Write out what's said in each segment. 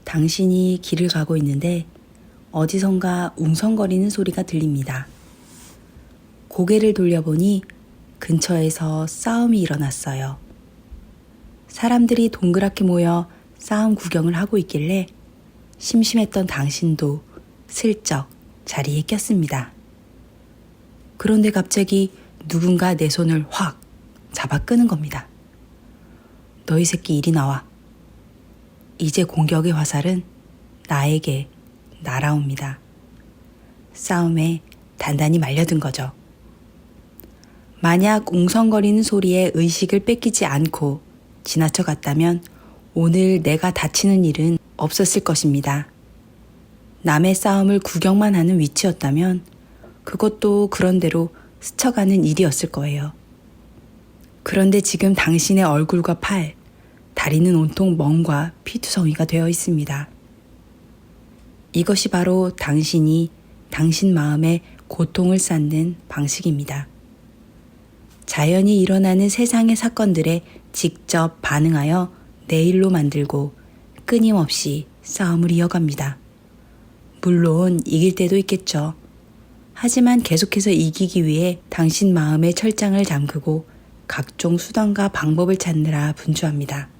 당신이 길을 가고 있는데 어디선가 웅성거리는 소리가 들립니다. 고개를 돌려보니 근처에서 싸움이 일어났어요. 사람들이 동그랗게 모여 싸움 구경을 하고 있길래 심심했던 당신도 슬쩍 자리에 꼈습니다. 그런데 갑자기 누군가 내 손을 확 잡아 끄는 겁니다. 너희 새끼 이리 나와. 이제 공격의 화살은 나에게 날아옵니다. 싸움에 단단히 말려든 거죠. 만약 웅성거리는 소리에 의식을 뺏기지 않고 지나쳐 갔다면 오늘 내가 다치는 일은 없었을 것입니다. 남의 싸움을 구경만 하는 위치였다면 그것도 그런대로 스쳐가는 일이었을 거예요. 그런데 지금 당신의 얼굴과 팔, 다리는 온통 멍과 피투성이가 되어 있습니다. 이것이 바로 당신이 당신 마음에 고통을 쌓는 방식입니다. 자연히 일어나는 세상의 사건들에 직접 반응하여 내 일로 만들고 끊임없이 싸움을 이어갑니다. 물론 이길 때도 있겠죠. 하지만 계속해서 이기기 위해 당신 마음의 철장을 잠그고 각종 수단과 방법을 찾느라 분주합니다.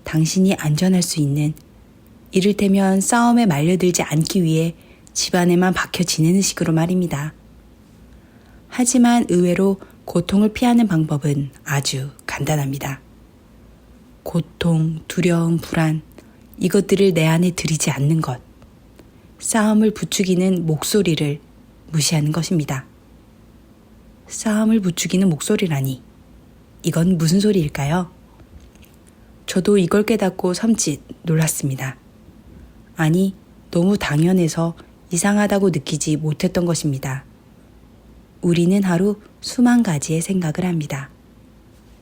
당신이 안전할 수 있는, 이를테면 싸움에 말려들지 않기 위해 집안에만 박혀 지내는 식으로 말입니다. 하지만 의외로 고통을 피하는 방법은 아주 간단합니다. 고통, 두려움, 불안, 이것들을 내 안에 들이지 않는 것. 싸움을 부추기는 목소리를 무시하는 것입니다. 싸움을 부추기는 목소리라니, 이건 무슨 소리일까요? 저도 이걸 깨닫고 섬찟 놀랐습니다. 아니, 너무 당연해서 이상하다고 느끼지 못했던 것입니다. 우리는 하루 수만 가지의 생각을 합니다.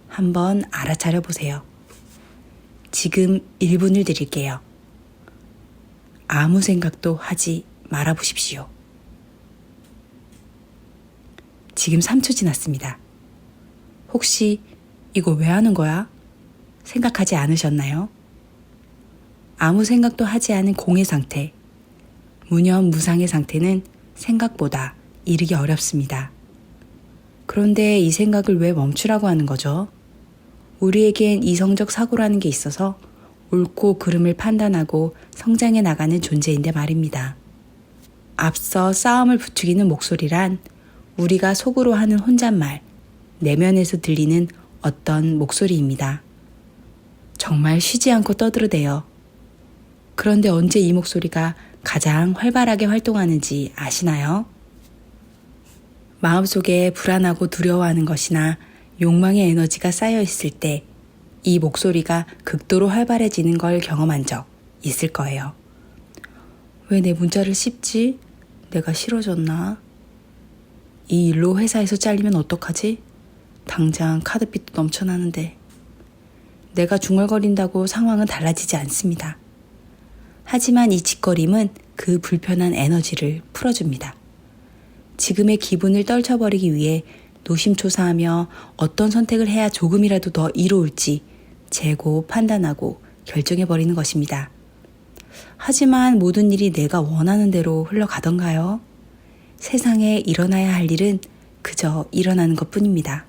한번 알아차려 보세요. 지금 1분을 드릴게요. 아무 생각도 하지 말아 보십시오. 지금 3초 지났습니다. 혹시 이거 왜 하는 거야? 생각하지 않으셨나요? 아무 생각도 하지 않은 공의 상태, 무념무상의 상태는 생각보다 이르기 어렵습니다. 그런데 이 생각을 왜 멈추라고 하는 거죠? 우리에겐 이성적 사고라는 게 있어서 옳고 그름을 판단하고 성장해 나가는 존재인데 말입니다. 앞서 싸움을 부추기는 목소리란 우리가 속으로 하는 혼잣말, 내면에서 들리는 어떤 목소리입니다. 정말 쉬지 않고 떠들어대요. 그런데 언제 이 목소리가 가장 활발하게 활동하는지 아시나요? 마음속에 불안하고 두려워하는 것이나 욕망의 에너지가 쌓여 있을 때 이 목소리가 극도로 활발해지는 걸 경험한 적 있을 거예요. 왜 내 문자를 씹지? 내가 싫어졌나? 이 일로 회사에서 잘리면 어떡하지? 당장 카드빚도 넘쳐나는데. 내가 중얼거린다고 상황은 달라지지 않습니다. 하지만 이 짓거림은 그 불편한 에너지를 풀어줍니다. 지금의 기분을 떨쳐버리기 위해 노심초사하며 어떤 선택을 해야 조금이라도 더 이로울지 재고 판단하고 결정해버리는 것입니다. 하지만 모든 일이 내가 원하는 대로 흘러가던가요? 세상에 일어나야 할 일은 그저 일어나는 것뿐입니다.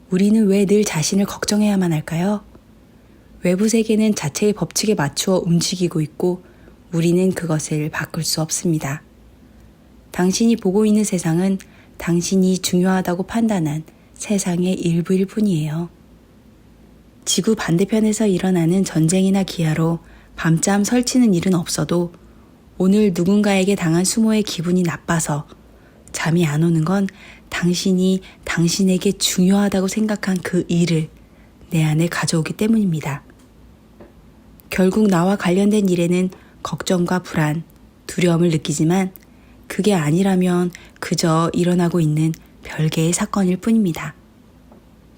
우리는 왜 늘 자신을 걱정해야만 할까요? 외부 세계는 자체의 법칙에 맞추어 움직이고 있고 우리는 그것을 바꿀 수 없습니다. 당신이 보고 있는 세상은 당신이 중요하다고 판단한 세상의 일부일 뿐이에요. 지구 반대편에서 일어나는 전쟁이나 기아로 밤잠 설치는 일은 없어도 오늘 누군가에게 당한 수모의 기분이 나빠서 잠이 안 오는 건 당신이 당신에게 중요하다고 생각한 그 일을 내 안에 가져오기 때문입니다. 결국 나와 관련된 일에는 걱정과 불안, 두려움을 느끼지만 그게 아니라면 그저 일어나고 있는 별개의 사건일 뿐입니다.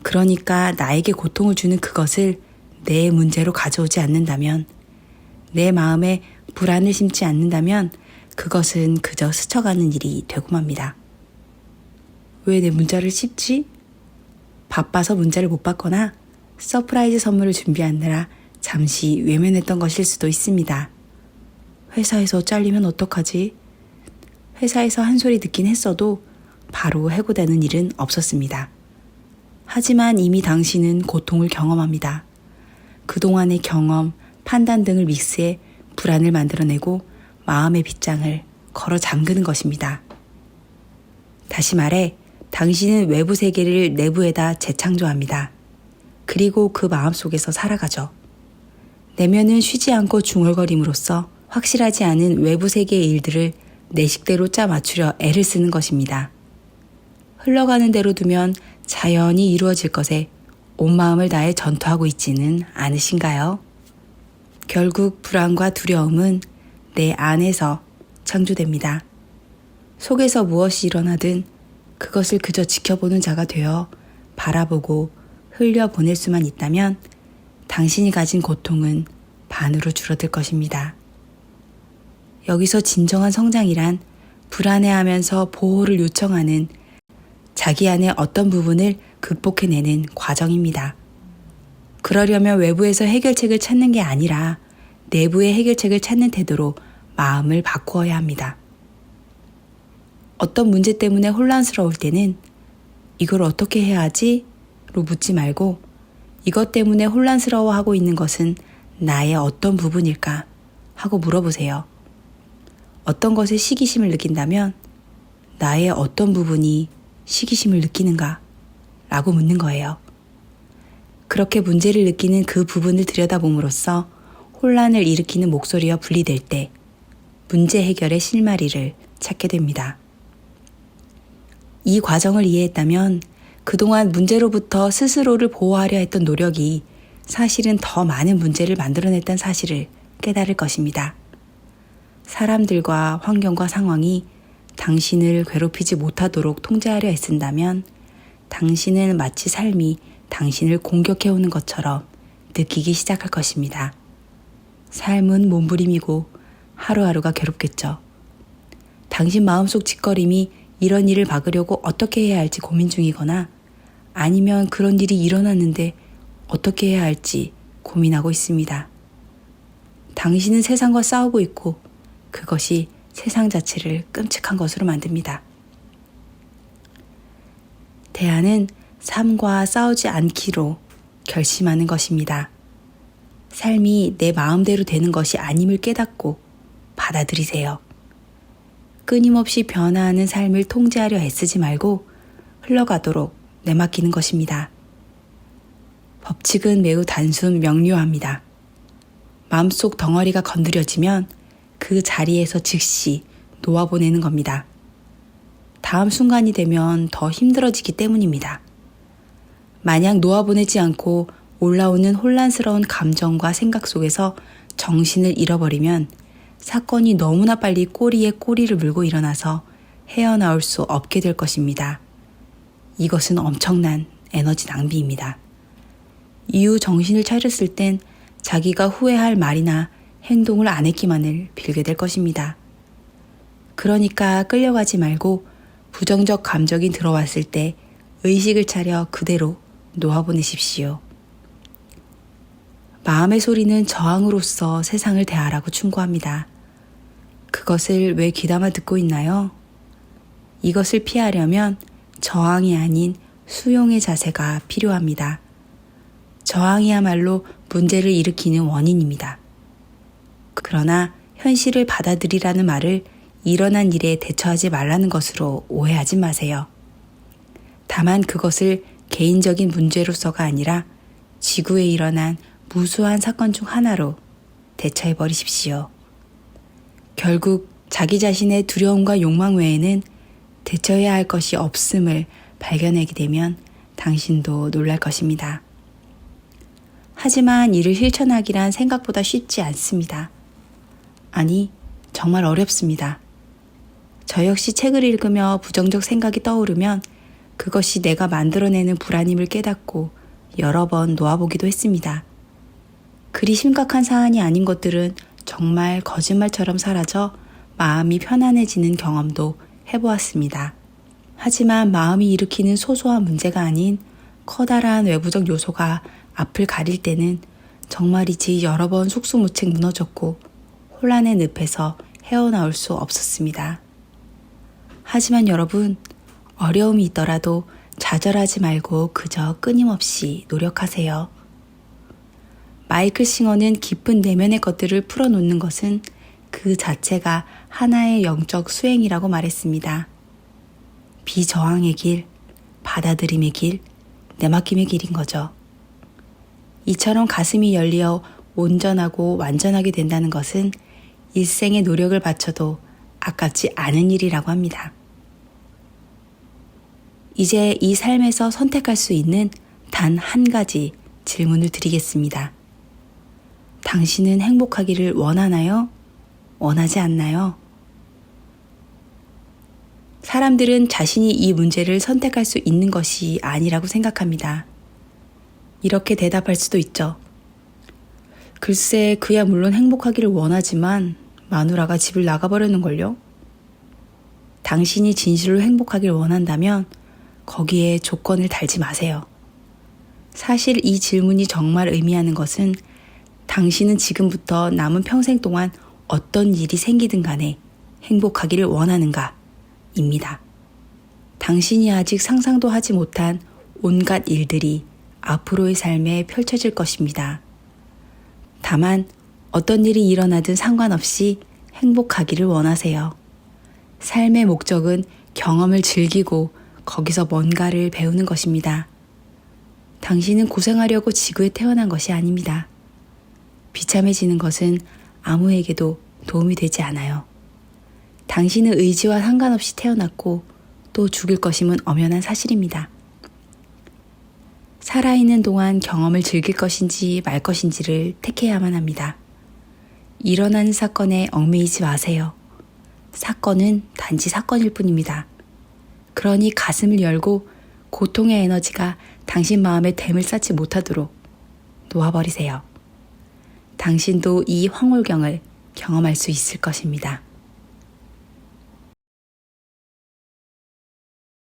그러니까 나에게 고통을 주는 그것을 내 문제로 가져오지 않는다면, 내 마음에 불안을 심지 않는다면 그것은 그저 스쳐가는 일이 되고 맙니다. 왜 내 문자를 씹지? 바빠서 문자를 못 받거나 서프라이즈 선물을 준비하느라 잠시 외면했던 것일 수도 있습니다. 회사에서 잘리면 어떡하지? 회사에서 한 소리 듣긴 했어도 바로 해고되는 일은 없었습니다. 하지만 이미 당신은 고통을 경험합니다. 그동안의 경험, 판단 등을 믹스해 불안을 만들어내고 마음의 빗장을 걸어 잠그는 것입니다. 다시 말해 당신은 외부 세계를 내부에다 재창조합니다. 그리고 그 마음속에서 살아가죠. 내면은 쉬지 않고 중얼거림으로써 확실하지 않은 외부 세계의 일들을 내 식대로 짜 맞추려 애를 쓰는 것입니다. 흘러가는 대로 두면 자연히 이루어질 것에 온 마음을 다해 전투하고 있지는 않으신가요? 결국 불안과 두려움은 내 안에서 창조됩니다. 속에서 무엇이 일어나든 그것을 그저 지켜보는 자가 되어 바라보고 흘려보낼 수만 있다면 당신이 가진 고통은 반으로 줄어들 것입니다. 여기서 진정한 성장이란 불안해하면서 보호를 요청하는 자기 안의 어떤 부분을 극복해내는 과정입니다. 그러려면 외부에서 해결책을 찾는 게 아니라 내부의 해결책을 찾는 태도로 마음을 바꾸어야 합니다. 어떤 문제 때문에 혼란스러울 때는 이걸 어떻게 해야 하지? 로 묻지 말고 이것 때문에 혼란스러워하고 있는 것은 나의 어떤 부분일까? 하고 물어보세요. 어떤 것에 시기심을 느낀다면 나의 어떤 부분이 시기심을 느끼는가? 라고 묻는 거예요. 그렇게 문제를 느끼는 그 부분을 들여다봄으로써 혼란을 일으키는 목소리와 분리될 때 문제 해결의 실마리를 찾게 됩니다. 이 과정을 이해했다면 그동안 문제로부터 스스로를 보호하려 했던 노력이 사실은 더 많은 문제를 만들어냈다는 사실을 깨달을 것입니다. 사람들과 환경과 상황이 당신을 괴롭히지 못하도록 통제하려 애쓴다면 당신은 마치 삶이 당신을 공격해오는 것처럼 느끼기 시작할 것입니다. 삶은 몸부림이고 하루하루가 괴롭겠죠. 당신 마음속 짓거림이 이런 일을 막으려고 어떻게 해야 할지 고민 중이거나 아니면 그런 일이 일어났는데 어떻게 해야 할지 고민하고 있습니다. 당신은 세상과 싸우고 있고 그것이 세상 자체를 끔찍한 것으로 만듭니다. 대안은 삶과 싸우지 않기로 결심하는 것입니다. 삶이 내 마음대로 되는 것이 아님을 깨닫고 받아들이세요. 끊임없이 변화하는 삶을 통제하려 애쓰지 말고 흘러가도록 내맡기는 것입니다. 법칙은 매우 단순 명료합니다. 마음속 덩어리가 건드려지면 그 자리에서 즉시 놓아보내는 겁니다. 다음 순간이 되면 더 힘들어지기 때문입니다. 만약 놓아보내지 않고 올라오는 혼란스러운 감정과 생각 속에서 정신을 잃어버리면 사건이 너무나 빨리 꼬리에 꼬리를 물고 일어나서 헤어나올 수 없게 될 것입니다. 이것은 엄청난 에너지 낭비입니다. 이후 정신을 차렸을 땐 자기가 후회할 말이나 행동을 안 했기만을 빌게 될 것입니다. 그러니까 끌려가지 말고 부정적 감정이 들어왔을 때 의식을 차려 그대로 놓아보내십시오. 마음의 소리는 저항으로서 세상을 대하라고 충고합니다. 그것을 왜 귀담아 듣고 있나요? 이것을 피하려면 저항이 아닌 수용의 자세가 필요합니다. 저항이야말로 문제를 일으키는 원인입니다. 그러나 현실을 받아들이라는 말을 일어난 일에 대처하지 말라는 것으로 오해하지 마세요. 다만 그것을 개인적인 문제로서가 아니라 지구에 일어난 무수한 사건 중 하나로 대처해 버리십시오. 결국 자기 자신의 두려움과 욕망 외에는 대처해야 할 것이 없음을 발견하게 되면 당신도 놀랄 것입니다. 하지만 이를 실천하기란 생각보다 쉽지 않습니다. 아니, 정말 어렵습니다. 저 역시 책을 읽으며 부정적 생각이 떠오르면 그것이 내가 만들어내는 불안임을 깨닫고 여러 번 놓아보기도 했습니다. 그리 심각한 사안이 아닌 것들은 정말 거짓말처럼 사라져 마음이 편안해지는 경험도 해보았습니다. 하지만 마음이 일으키는 소소한 문제가 아닌 커다란 외부적 요소가 앞을 가릴 때는 정말이지 여러 번 속수무책 무너졌고 혼란의 늪에서 헤어나올 수 없었습니다. 하지만 여러분, 어려움이 있더라도 좌절하지 말고 그저 끊임없이 노력하세요. 마이클 싱어는 깊은 내면의 것들을 풀어놓는 것은 그 자체가 하나의 영적 수행이라고 말했습니다. 비저항의 길, 받아들임의 길, 내맡김의 길인 거죠. 이처럼 가슴이 열려 온전하고 완전하게 된다는 것은 일생의 노력을 바쳐도 아깝지 않은 일이라고 합니다. 이제 이 삶에서 선택할 수 있는 단 한 가지 질문을 드리겠습니다. 당신은 행복하기를 원하나요? 원하지 않나요? 사람들은 자신이 이 문제를 선택할 수 있는 것이 아니라고 생각합니다. 이렇게 대답할 수도 있죠. 글쎄, 그야 물론 행복하기를 원하지만 마누라가 집을 나가버리는걸요? 당신이 진실로 행복하길 원한다면 거기에 조건을 달지 마세요. 사실 이 질문이 정말 의미하는 것은 당신은 지금부터 남은 평생 동안 어떤 일이 생기든 간에 행복하기를 원하는가? 입니다. 당신이 아직 상상도 하지 못한 온갖 일들이 앞으로의 삶에 펼쳐질 것입니다. 다만 어떤 일이 일어나든 상관없이 행복하기를 원하세요. 삶의 목적은 경험을 즐기고 거기서 뭔가를 배우는 것입니다. 당신은 고생하려고 지구에 태어난 것이 아닙니다. 비참해지는 것은 아무에게도 도움이 되지 않아요. 당신은 의지와 상관없이 태어났고 또 죽을 것임은 엄연한 사실입니다. 살아있는 동안 경험을 즐길 것인지 말 것인지를 택해야만 합니다. 일어나는 사건에 얽매이지 마세요. 사건은 단지 사건일 뿐입니다. 그러니 가슴을 열고 고통의 에너지가 당신 마음에 댐을 쌓지 못하도록 놓아버리세요. 당신도 이 황홀경을 경험할 수 있을 것입니다.